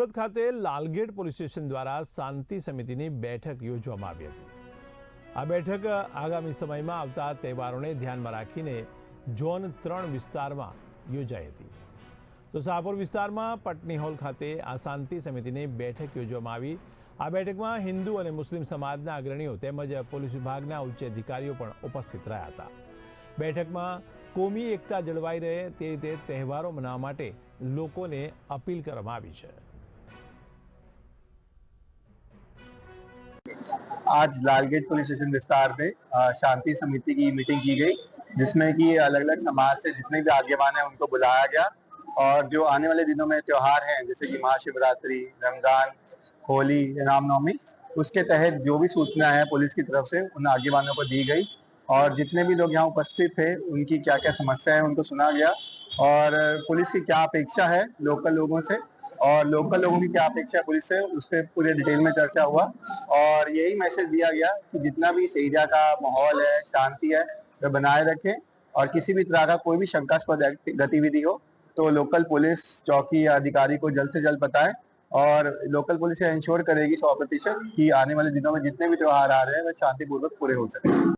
સુરત ખાતે Lalgate police station દ્વારા શાંતિ સમિતિની બેઠક યોજવામાં આવી હતી। આ બેઠક આગામી સમયમાં આવતા તહેવારોને ધ્યાનમાં રાખીને ઝોન 3 વિસ્તારમાં યોજાઈ હતી। તો શાહપુર વિસ્તારમાં પટની હોલ ખાતે આ શાંતિ સમિતિની બેઠક યોજવામાં આવી। આ બેઠકમાં હિન્દુ અને મુસ્લિમ સમાજના અગ્રણીઓ તેમજ પોલીસ વિભાગના ઉચ્ચ અધિકારીઓ પણ ઉપસ્થિત રહ્યા હતા। બેઠકમાં કોમી એકતા જળવાઈ રહે તે રીતે તહેવારો મનાવવા માટે લોકોને અપીલ કરવામાં આવી છે। आज लालगेट पुलिस स्टेशन विस्तार में शांति समिति की मीटिंग की गई, जिसमें कि अलग अलग समाज से जितने भी आगेवान हैं उनको बुलाया गया। और जो आने वाले दिनों में त्योहार हैं जैसे कि महाशिवरात्रि, रमजान, होली, रामनवमी, उसके तहत जो भी सूचना है पुलिस की तरफ से उन आगेवानों को दी गई। और जितने भी लोग यहाँ उपस्थित थे उनकी क्या क्या समस्या है उनको सुना गया, और पुलिस की क्या अपेक्षा है लोकल लोगों से और लोकल लोगों की क्या अपेक्षा है पुलिस से, उस पर पूरे डिटेल में चर्चा हुआ। और यही मैसेज दिया गया कि जितना भी इस एरिया का माहौल है, शांति है, वह बनाए रखें, और किसी भी तरह का कोई भी शंकास्पद गतिविधि हो तो लोकल पुलिस चौकी या अधिकारी को जल्द से जल्द बताएं। और लोकल पुलिस इंश्योर करेगी 100% कि आने वाले दिनों में जितने भी त्योहार आ रहे हैं वह शांतिपूर्वक पूरे हो सके।